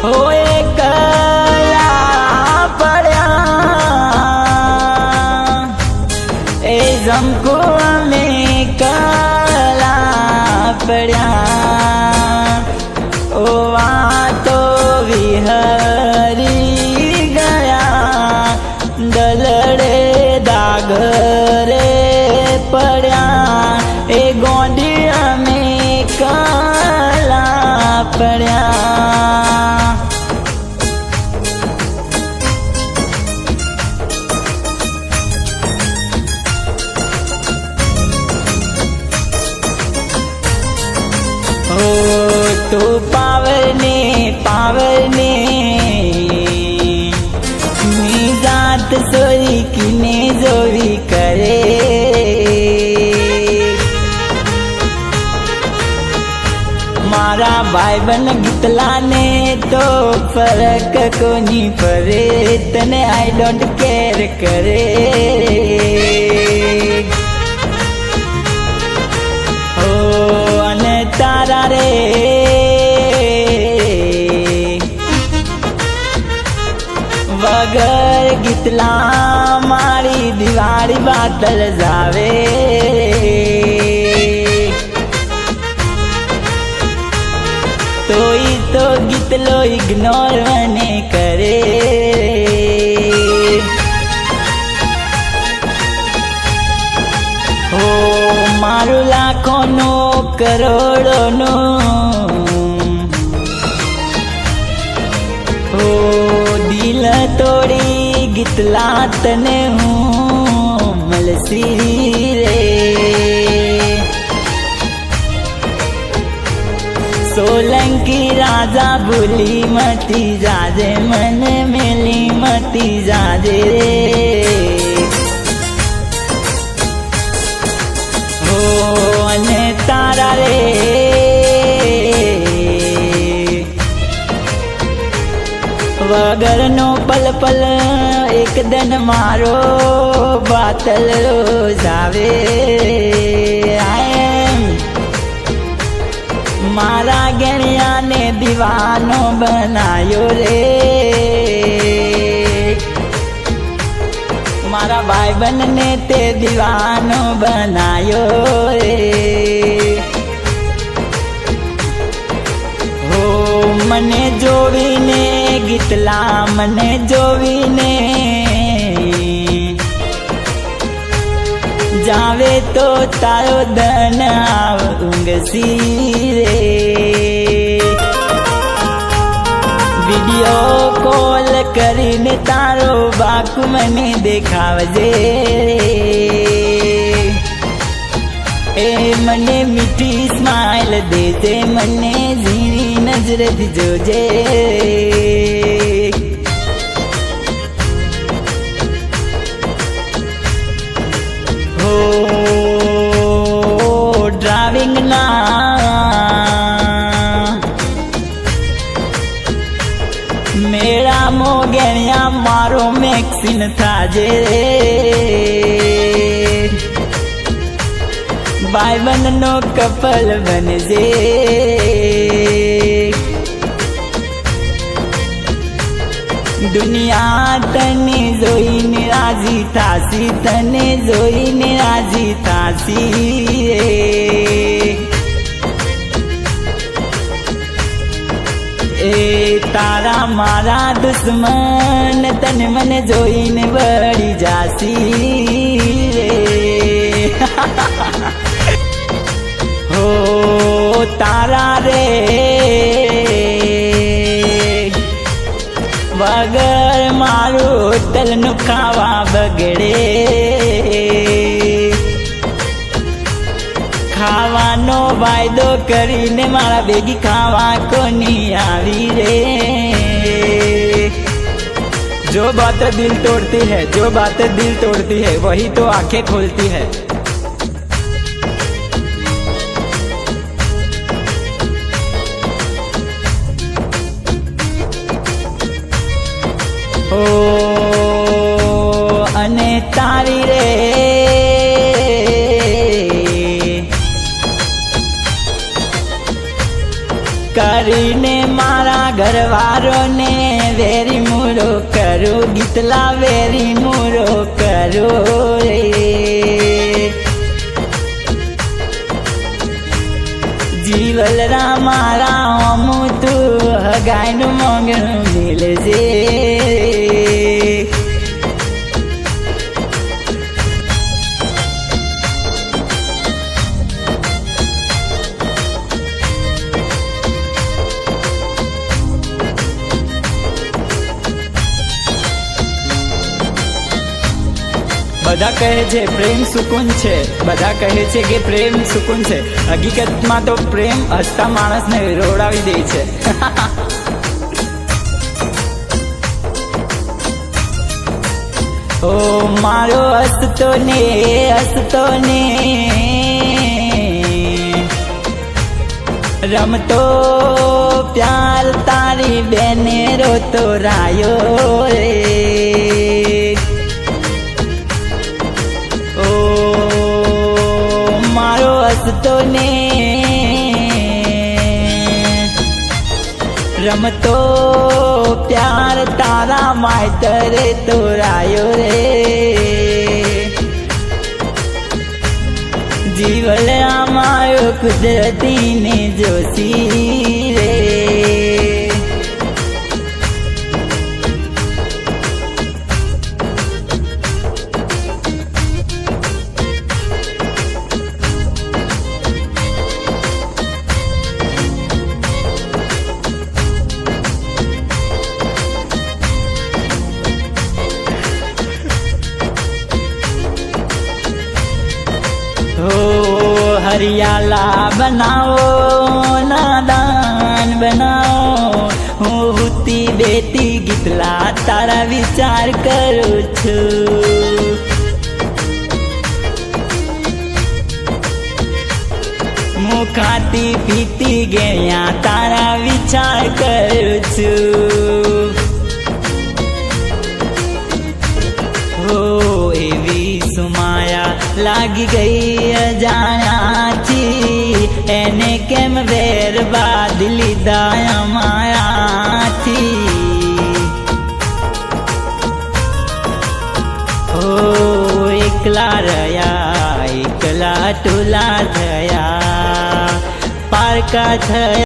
होए कला पड़ा ए जमको में कला पड़ा ओ तो विहरी गया दलड़े दागरे पड़ा ए गोंडिया में कला पड़ा। हो तो पावरने मी जात सोरी किने जोरी करे मारा भाई बन गितला ने तो फर्क कोनी परे तने आई डोंट केयर करे हो अने तारा रे वगर गितला मारी दिवारी बादल जावे तोई तो गितलो इग्नोर मने करे हो मारू लाखों नो करोड़ों नो हो दिल तोड़ी गितला तने हूँ मलसी रे सोलंकी राजा भूली मती जाजे मन मेली मती जाजे हो अने तारा रे वगर नो पल पल एक दिन मारो बातल रोजावे मारा गणिया ने दीवानो बनायो रे मारा भाई बन ने ते दीवानो बनायो रे हो मने जोवी ने गितला मने जोवी ने जावे तो तारो धन आवंगसी रे वीडियो कॉल करीने तारो बाकू मने देखावजे ए मने मीठी स्माइल देते मने झीणी नजर दिजोजे ड्राइविंग ना मेरा मोगनिया मारो मैक्सिन था जे भाई बन नो कपल बन जे दुनिया तने जोईने राजी थासी तने जोईने राजी थासी ए तारा मारा दुश्मन तन मन जोईने बड़ी जासी रे हो तारा रे वगर मारो तल नु खावा बगड़े खावानो वायदो करीने मारा बेगी खावा कोनी आवी रे जो बातें दिल तोड़ती है जो बातें दिल तोड़ती है वही तो आंखें खोलती है। ओ अने तारी रे કરીને મારા ઘરવાળોને વેરી મૂરો કરું, ગીતલા વેરી મૂરો કરું રે. જીવલરા મારા અમું તું હગાઈનું મોંઘનું મિલજે. બધા કહે છે પ્રેમ સુકૂન છે, બધા કહે છે કે પ્રેમ સુકૂન છે. હકીકતમાં તો પ્રેમ હસતા માણસને રોડાવી દે છે. ઓ મારો હસતો ને રમતો પ્યાર તારી બેને રોતો રાયો રે. હસતો ને રમતો પ્યાર તારા માયતરે તોરાયો રે. જીવલ અમાયો કુદરતી ને જોશી રે. हरियाला बनाओ नादान बनाओ, હું હુતી બેટી ગીતલા તારા વિચાર કરું છું. હું ખાતી પીતી ગયા તારા વિચાર કરું છું. હો એવી સુમાયા લાગી ગઈ અજાણ્યાથી, એને કેમ વેર બાદ લીધા અમારાથી. હો એકલા રહ્યા એકલા ટોલા થયા, પારકા થયા.